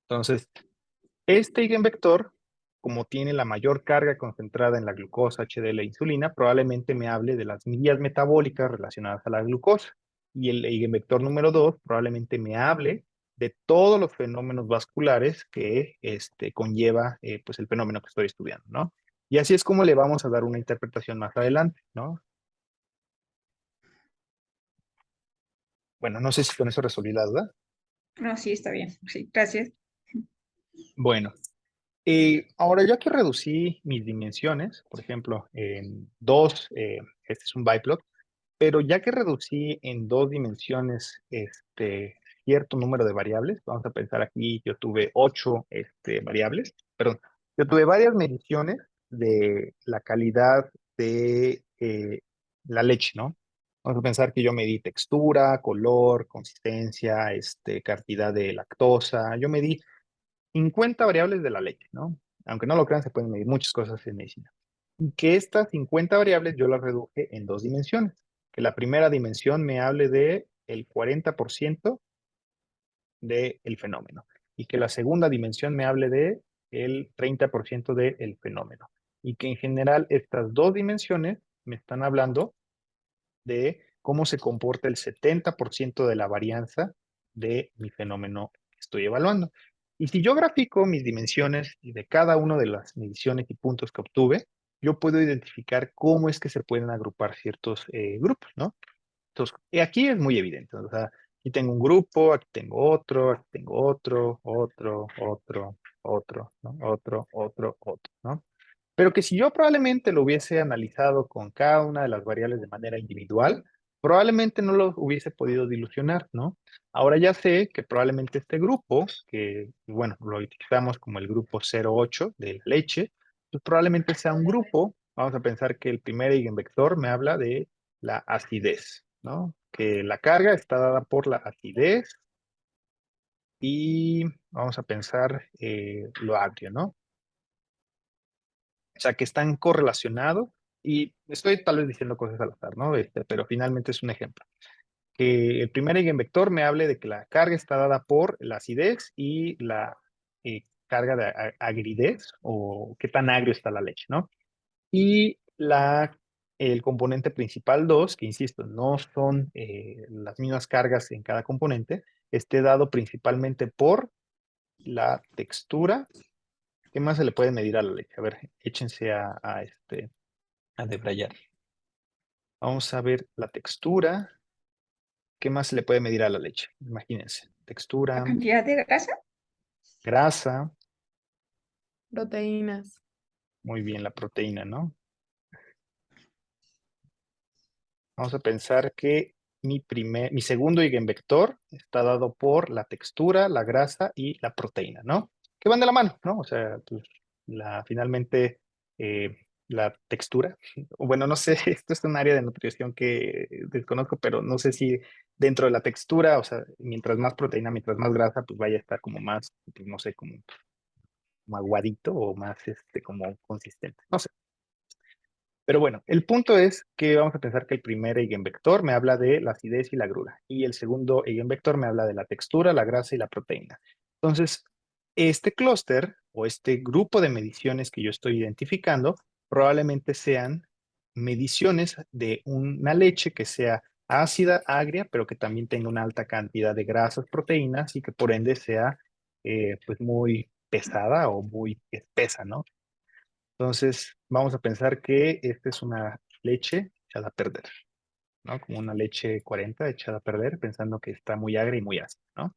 Entonces, este eigenvector, como tiene la mayor carga concentrada en la glucosa, HDL e insulina, probablemente me hable de las vías metabólicas relacionadas a la glucosa. Y el eigenvector número 2 probablemente me hable de todos los fenómenos vasculares que conlleva pues el fenómeno que estoy estudiando, ¿no? Y así es como le vamos a dar una interpretación más adelante, ¿no? Bueno, no sé si con eso resolví la duda. No, sí, está bien. Sí, gracias. Bueno, ahora ya que reducí mis dimensiones, por ejemplo, en dos, este es un biplot, pero ya que reducí en dos dimensiones cierto número de variables, vamos a pensar aquí, yo tuve ocho variables, perdón, yo tuve varias mediciones de la calidad de la leche, ¿no? Vamos a pensar que yo medí textura, color, consistencia, cantidad de lactosa, yo medí 50 variables de la leche, ¿no? Aunque no lo crean, se pueden medir muchas cosas en medicina. Y que estas 50 variables yo las reduje en dos dimensiones. Que la primera dimensión me hable de el 40% del fenómeno y que la segunda dimensión me hable de el 30% del fenómeno y que en general estas dos dimensiones me están hablando de cómo se comporta el 70% de la varianza de mi fenómeno que estoy evaluando. Y si yo grafico mis dimensiones y de cada una de las mediciones y puntos que obtuve, yo puedo identificar cómo es que se pueden agrupar ciertos grupos, ¿no? Entonces, aquí es muy evidente, ¿no? O sea, aquí tengo un grupo, aquí tengo otro, ¿no? Otro, ¿no? Pero que si yo probablemente lo hubiese analizado con cada una de las variables de manera individual, probablemente no lo hubiese podido dilucionar, ¿no? Ahora ya sé que probablemente este grupo, que bueno, lo utilizamos como el grupo 0,8 de la leche, pues probablemente sea un grupo, vamos a pensar que el primer eigenvector me habla de la acidez, ¿no? Que la carga está dada por la acidez y vamos a pensar lo agrio, ¿no? O sea, que están correlacionados y estoy tal vez diciendo cosas al azar, ¿no? Pero finalmente es un ejemplo. Que el primer eigenvector me hable de que la carga está dada por la acidez y la carga de agridez o qué tan agrio está la leche, ¿no? Y el componente principal 2 que insisto, no son las mismas cargas en cada componente, esté dado principalmente por la textura. ¿Qué más se le puede medir a la leche? A ver, échense a debrayar. Vamos a ver la textura. ¿Qué más se le puede medir a la leche? Imagínense. La Textura, cantidad de grasa. grasa, Proteínas. muy bien, la proteína, ¿no? Vamos a pensar que mi segundo eigenvector está dado por la textura, la grasa y la proteína, ¿no? Que van de la mano, ¿no? O sea, pues, finalmente la textura, o bueno, no sé, esto es un área de nutrición que desconozco, pero no sé si dentro de la textura, o sea, mientras más proteína, mientras más grasa, pues vaya a estar como más, pues, no sé, como aguadito o más, como consistente. No sé. Pero bueno, el punto es que vamos a pensar que el primer eigenvector me habla de la acidez y la agrura, y el segundo eigenvector me habla de la textura, la grasa y la proteína. Entonces, este clúster o este grupo de mediciones que yo estoy identificando probablemente sean mediciones de una leche que sea ácida, agria, pero que también tenga una alta cantidad de grasas, proteínas y que por ende sea pues muy pesada o muy espesa, ¿no? Entonces, vamos a pensar que esta es una leche echada a perder, ¿no? Como una leche 40 echada a perder, pensando que está muy agria y muy ácida, ¿no?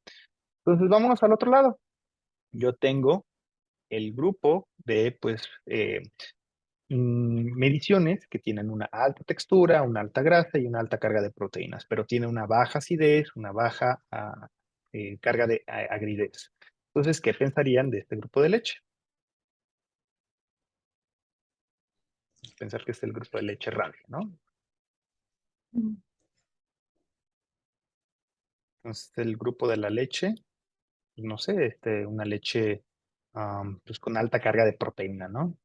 Entonces, vámonos al otro lado. Yo tengo el grupo de, pues, mediciones que tienen una alta textura, una alta grasa y una alta carga de proteínas, pero tiene una baja acidez, una baja carga de agridez. Entonces, ¿qué pensarían de este grupo de leche? Pensar que es el grupo de leche rancia, ¿no? Mm. Entonces, el grupo de la leche, no sé, una leche pues con alta carga de proteína, ¿no?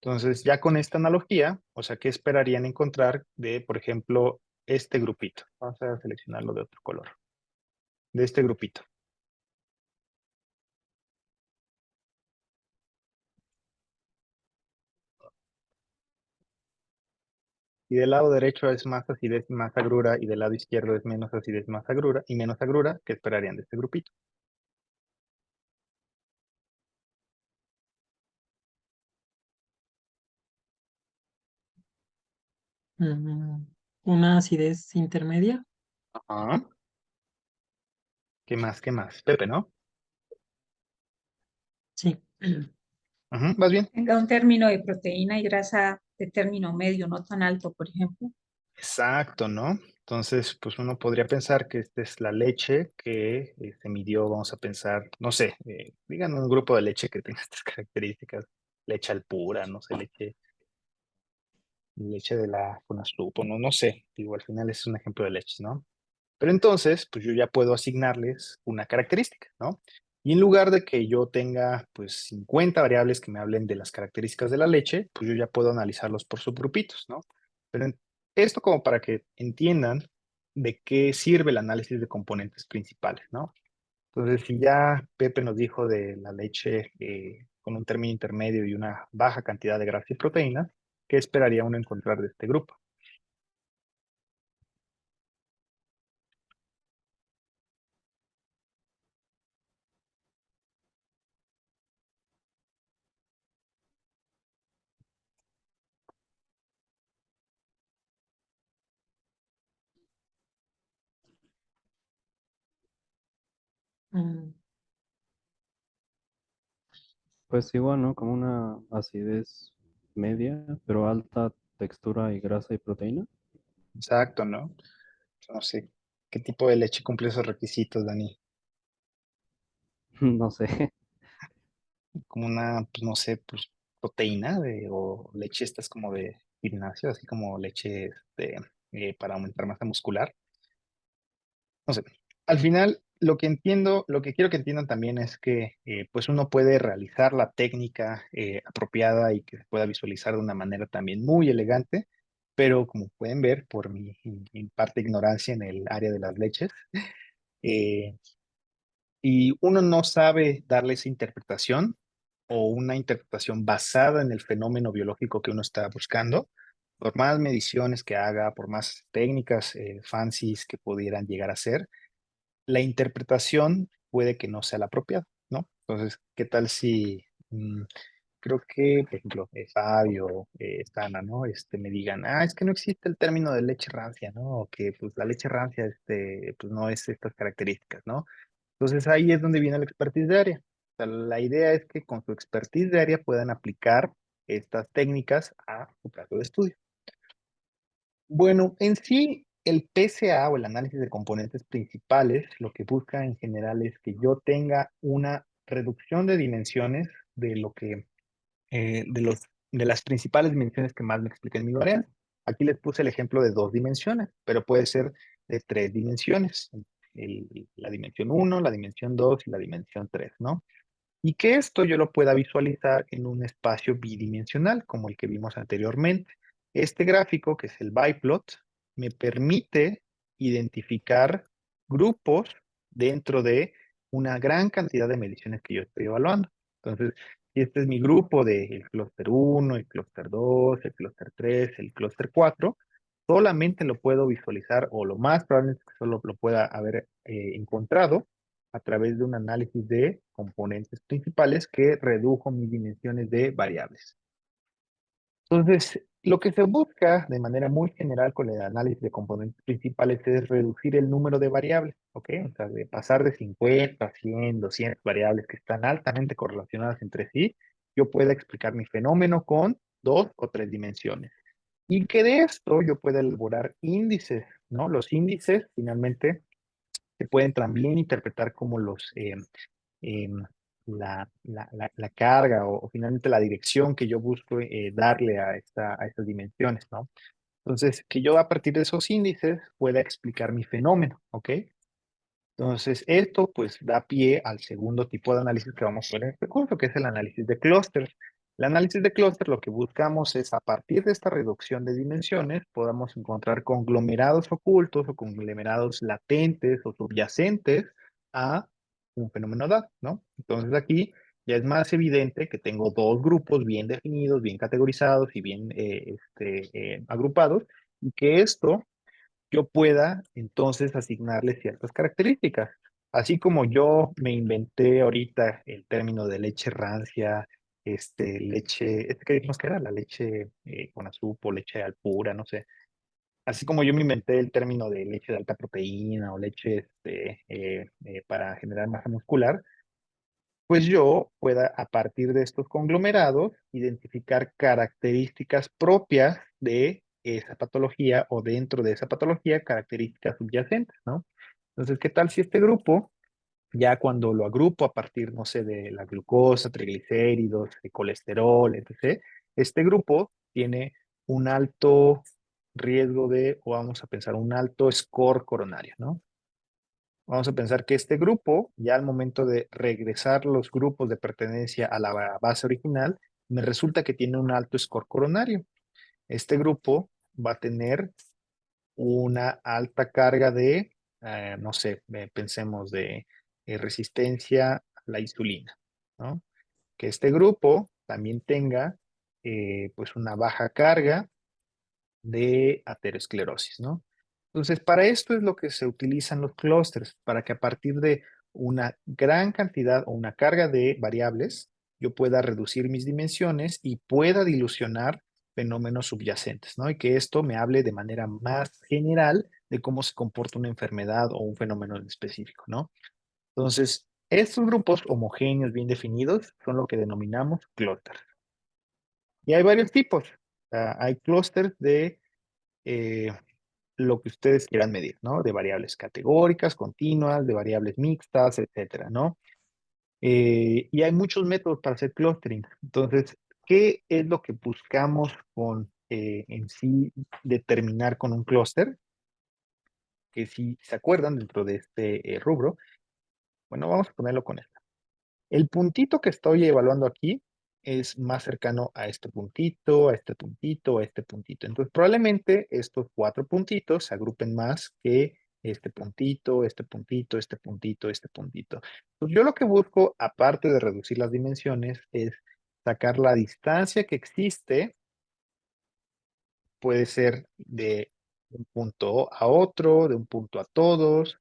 Entonces, ya con esta analogía, o sea, ¿qué esperarían encontrar de, por ejemplo, este grupito? Vamos a seleccionarlo de otro color. De este grupito. Y del lado derecho es más acidez y más agrura, y del lado izquierdo es menos acidez, más agrura, y menos agrura, ¿qué esperarían de este grupito? Mm, una acidez intermedia. Ajá. ¿Qué más? ¿Qué más? Pepe, ¿no? Sí. Ujú, ¿vas bien? Tenga un término de proteína y grasa de término medio, no tan alto, por ejemplo. Exacto, ¿no? Entonces, pues uno podría pensar que esta es la leche que se midió, vamos a pensar, no sé, digan un grupo de leche que tenga estas características, leche al pura, no sé, leche de la Conasupo, no, no sé, digo, al final es un ejemplo de leche, ¿no? Pero entonces, pues yo ya puedo asignarles una característica, ¿no? Y en lugar de que yo tenga pues 50 variables que me hablen de las características de la leche, pues yo ya puedo analizarlos por subgrupitos, ¿no? Pero esto como para que entiendan de qué sirve el análisis de componentes principales, ¿no? Entonces, si ya Pepe nos dijo de la leche con un término intermedio y una baja cantidad de grasa y proteínas, ¿qué esperaría uno encontrar de este grupo? Mm, Pues igual, ¿no? Como una acidez media, pero alta textura y grasa y proteína. Exacto, ¿no? No sé, ¿qué tipo de leche cumple esos requisitos, Dani? No sé. Como una, pues no sé, pues proteína o leche estas como de gimnasio, así como leche para aumentar masa muscular. No sé, al final lo que entiendo, lo que quiero que entiendan también es que pues uno puede realizar la técnica apropiada y que se pueda visualizar de una manera también muy elegante, pero como pueden ver por mi parte ignorancia en el área de las leches, eh, y uno no sabe darle esa interpretación o una interpretación basada en el fenómeno biológico que uno está buscando, por más mediciones que haga, por más técnicas fancies que pudieran llegar a ser, la interpretación puede que no sea la apropiada, ¿no? Entonces, ¿qué tal si creo que, por ejemplo, Fabio, Stana, ¿no? Me digan, es que no existe el término de leche rancia, ¿no? O que pues la leche rancia, pues no es estas características, ¿no? Entonces ahí es donde viene la expertise de área. O sea, la idea es que con su expertise de área puedan aplicar estas técnicas a su caso de estudio. Bueno, en sí, el PSA o el análisis de componentes principales, lo que busca en general es que yo tenga una reducción de dimensiones de lo que, de las principales dimensiones que más me expliqué en mi variable. Aquí les puse el ejemplo de 2 dimensiones, pero puede ser de 3 dimensiones. La dimensión uno, la dimensión 2 y la dimensión 3, ¿no? Y que esto yo lo pueda visualizar en un espacio bidimensional, como el que vimos anteriormente. Este gráfico, que es el biplot, me permite identificar grupos dentro de una gran cantidad de mediciones que yo estoy evaluando. Entonces, si este es mi grupo del clúster 1, el clúster 2, el clúster 3, el clúster 4, solamente lo puedo visualizar, o lo más probable es que solo lo pueda haber encontrado a través de un análisis de componentes principales que redujo mis dimensiones de variables. Entonces, lo que se busca de manera muy general con el análisis de componentes principales es reducir el número de variables, ¿ok? O sea, de pasar de 50 a 100, 200 variables que están altamente correlacionadas entre sí, yo pueda explicar mi fenómeno con 2 o 3 dimensiones. Y que de esto yo pueda elaborar índices, ¿no? Los índices finalmente se pueden también interpretar como em, la carga o finalmente la dirección que yo busco darle a estas dimensiones, ¿no? Entonces, que yo a partir de esos índices pueda explicar mi fenómeno, ¿ok? Entonces, esto pues da pie al segundo tipo de análisis que vamos a ver en este curso, que es el análisis de clústeres. El análisis de clúster lo que buscamos es a partir de esta reducción de dimensiones podamos encontrar conglomerados ocultos o conglomerados latentes o subyacentes a un fenómeno dado, ¿no? Entonces aquí ya es más evidente que tengo 2 grupos bien definidos, bien categorizados y bien agrupados y que esto yo pueda entonces asignarle ciertas características. Así como yo me inventé ahorita el término de leche rancia, leche, que dijimos que era la leche con azúcar, leche al pura, no sé. Así como yo me inventé el término de leche de alta proteína o leche para generar masa muscular, pues yo pueda, a partir de estos conglomerados, identificar características propias de esa patología o dentro de esa patología, características subyacentes, ¿no? Entonces, ¿qué tal si este grupo, ya cuando lo agrupo a partir, no sé, de la glucosa, triglicéridos, de colesterol, etc., este grupo tiene un alto riesgo de, o vamos a pensar, un alto score coronario, ¿no? Vamos a pensar que este grupo, ya al momento de regresar los grupos de pertenencia a la base original, me resulta que tiene un alto score coronario. Este grupo va a tener una alta carga de, no sé, pensemos de resistencia a la insulina, ¿no? Que este grupo también tenga pues una baja carga de aterosclerosis, ¿no? Entonces, para esto es lo que se utilizan los clústeres, para que a partir de una gran cantidad o una carga de variables, yo pueda reducir mis dimensiones y pueda dilucionar fenómenos subyacentes, ¿no? Y que esto me hable de manera más general de cómo se comporta una enfermedad o un fenómeno en específico, ¿no? Entonces, estos grupos homogéneos bien definidos son lo que denominamos clústeres. Y hay varios tipos. Hay clústeres de eh, lo que ustedes quieran medir, ¿no? De variables categóricas, continuas, de variables mixtas, etcétera, ¿no? Y hay muchos métodos para hacer clustering. Entonces, ¿qué es lo que buscamos con en sí determinar con un clúster? Que si se acuerdan dentro de este rubro, bueno, vamos a ponerlo con esto. El puntito que estoy evaluando aquí es más cercano a este puntito, a este puntito, a este puntito. Entonces, probablemente estos 4 puntitos se agrupen más que este puntito, este puntito, este puntito, este puntito. Pues yo lo que busco, aparte de reducir las dimensiones, es sacar la distancia que existe, puede ser de un punto a otro, de un punto a todos,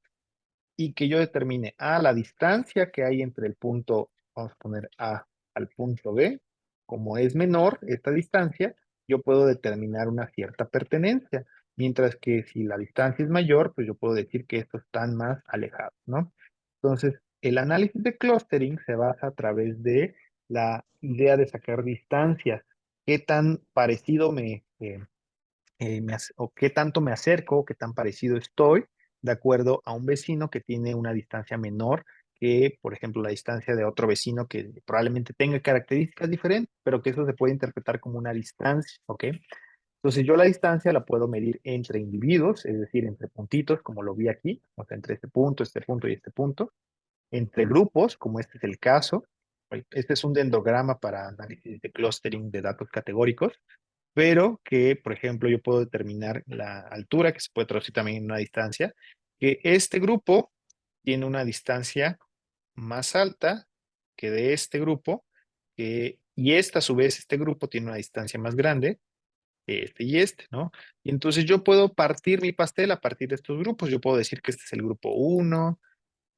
y que yo determine la distancia que hay entre el punto, vamos a poner A al punto B, como es menor esta distancia, yo puedo determinar una cierta pertenencia, mientras que si la distancia es mayor, pues yo puedo decir que estos están más alejados, ¿no? Entonces, el análisis de clustering se basa a través de la idea de sacar distancias, qué tan parecido o qué tanto me acerco, qué tan parecido estoy, de acuerdo a un vecino que tiene una distancia menor que, por ejemplo, la distancia de otro vecino que probablemente tenga características diferentes, pero que eso se puede interpretar como una distancia, ¿ok? Entonces yo la distancia la puedo medir entre individuos, es decir, entre puntitos, como lo vi aquí, o sea, entre este punto y este punto, entre grupos, como este es el caso. Este es un dendrograma para análisis de clustering de datos categóricos, pero que, por ejemplo, yo puedo determinar la altura, que se puede traducir también en una distancia, que este grupo tiene una distancia más alta que de este grupo, y esta, a su vez, este grupo tiene una distancia más grande que este y este, ¿no? Y entonces yo puedo partir mi pastel a partir de estos grupos. Yo puedo decir que este es el grupo 1,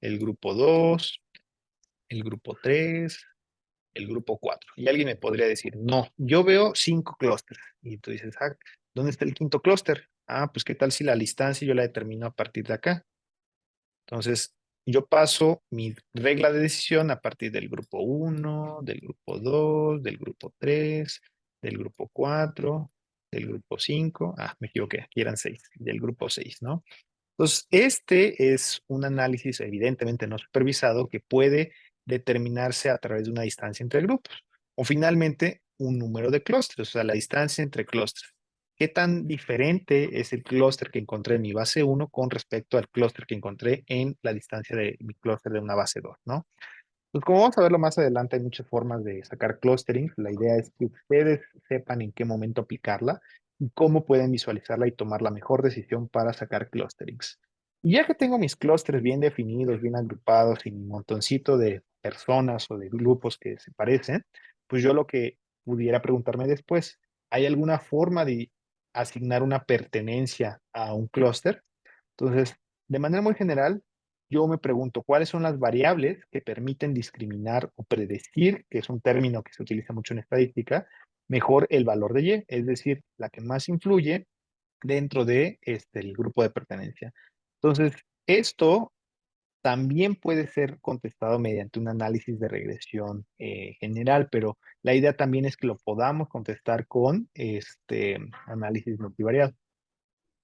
el grupo 2, el grupo 3, el grupo 4. Y alguien me podría decir, no, yo veo 5 clústeres. Y tú dices, ¿dónde está el quinto clúster? Pues qué tal si la distancia yo la determino a partir de acá. Entonces, yo paso mi regla de decisión a partir del grupo 1, del grupo 2, del grupo 3, del grupo 4, del grupo 5. Me equivoqué, aquí eran 6, del grupo 6, ¿no? Entonces, este es un análisis evidentemente no supervisado que puede determinarse a través de una distancia entre grupos o finalmente un número de clústeres, o sea, la distancia entre clústeres. ¿Qué tan diferente es el clúster que encontré en mi base 1 con respecto al clúster que encontré en la distancia de mi clúster de una base 2, ¿no? Pues como vamos a verlo más adelante, hay muchas formas de sacar clustering. La idea es que ustedes sepan en qué momento aplicarla y cómo pueden visualizarla y tomar la mejor decisión para sacar clusterings. Y ya que tengo mis clústeres bien definidos, bien agrupados y un montoncito de personas o de grupos que se parecen, pues yo lo que pudiera preguntarme después, ¿hay alguna forma de asignar una pertenencia a un clúster? Entonces, de manera muy general, yo me pregunto cuáles son las variables que permiten discriminar o predecir, que es un término que se utiliza mucho en estadística, mejor el valor de Y, es decir, la que más influye dentro de el grupo de pertenencia. Entonces, esto también puede ser contestado mediante un análisis de regresión general, pero la idea también es que lo podamos contestar con este análisis multivariado.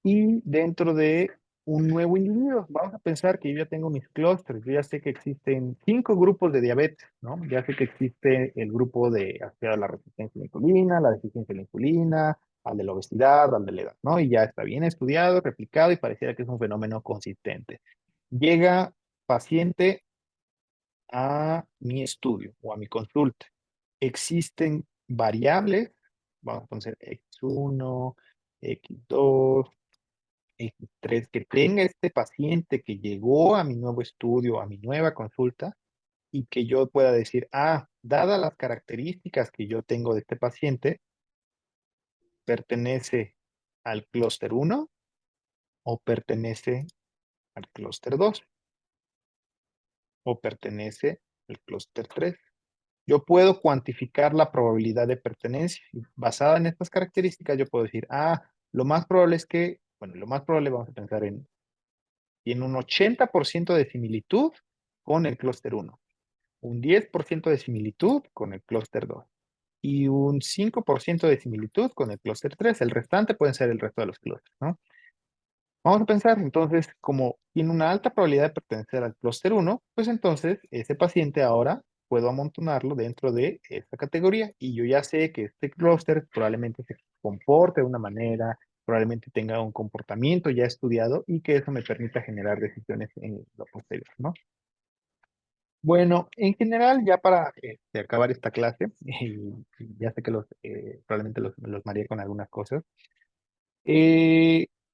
Y dentro de un nuevo individuo, vamos a pensar que yo ya tengo mis clústeres, yo ya sé que existen 5 grupos de diabetes, ¿no? Ya sé que existe el grupo de asociado a la resistencia a la insulina, la deficiencia de la insulina, al de la obesidad, al de la edad, ¿no? Y ya está bien estudiado, replicado y pareciera que es un fenómeno consistente. Llega paciente a mi estudio o a mi consulta. Existen variables, vamos a poner X1, X2, X3, que tenga este paciente que llegó a mi nuevo estudio, a mi nueva consulta, y que yo pueda decir, dadas las características que yo tengo de este paciente, pertenece al clúster 1 o pertenece al clúster 2 o pertenece al clúster 3. Yo puedo cuantificar la probabilidad de pertenencia y basada en estas características yo puedo decir, lo más probable es que, bueno, lo más probable vamos a pensar en un 80% de similitud con el clúster 1, un 10% de similitud con el clúster 2 y un 5% de similitud con el clúster 3. El restante pueden ser el resto de los clústeres, ¿no? Vamos a pensar, entonces, como tiene una alta probabilidad de pertenecer al clúster 1, pues entonces ese paciente ahora puedo amontonarlo dentro de esta categoría y yo ya sé que este clúster probablemente se comporte de una manera, probablemente tenga un comportamiento ya estudiado y que eso me permita generar decisiones en lo posterior, ¿no? Bueno, en general, ya para acabar esta clase, y ya sé que probablemente los mareé con algunas cosas,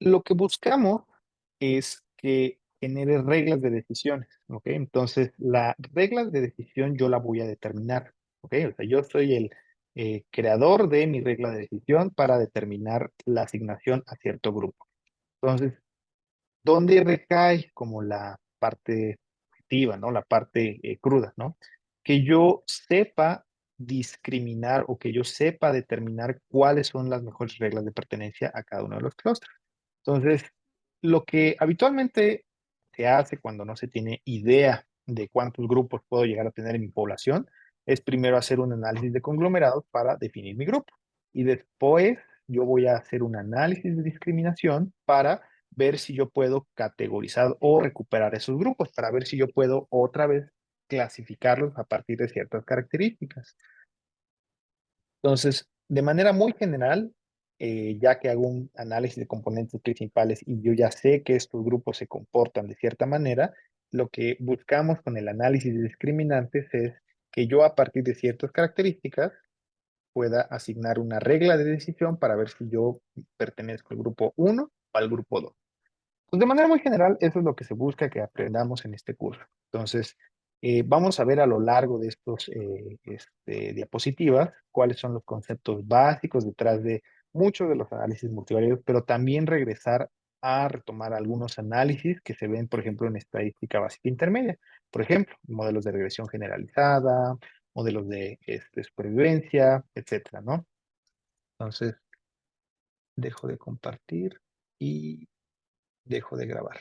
lo que buscamos es que genere reglas de decisiones, ¿ok? Entonces, las reglas de decisión yo la voy a determinar, ¿ok? O sea, yo soy el creador de mi regla de decisión para determinar la asignación a cierto grupo. Entonces, ¿dónde recae como la parte activa, ¿no? La parte cruda, ¿no? Que yo sepa discriminar o que yo sepa determinar cuáles son las mejores reglas de pertenencia a cada uno de los clústeres. Entonces, lo que habitualmente se hace cuando no se tiene idea de cuántos grupos puedo llegar a tener en mi población es primero hacer un análisis de conglomerados para definir mi grupo. Y después yo voy a hacer un análisis de discriminación para ver si yo puedo categorizar o recuperar esos grupos, para ver si yo puedo otra vez clasificarlos a partir de ciertas características. Entonces, de manera muy general, ya que hago un análisis de componentes principales y yo ya sé que estos grupos se comportan de cierta manera, lo que buscamos con el análisis de discriminantes es que yo a partir de ciertas características pueda asignar una regla de decisión para ver si yo pertenezco al grupo 1 o al grupo 2. Pues de manera muy general, eso es lo que se busca que aprendamos en este curso. Entonces, vamos a ver a lo largo de estos diapositivas cuáles son los conceptos básicos detrás de muchos de los análisis multivariados, pero también regresar a retomar algunos análisis que se ven, por ejemplo, en estadística básica intermedia. Por ejemplo, modelos de regresión generalizada, modelos de supervivencia, etcétera, ¿no? Entonces, dejo de compartir y dejo de grabar.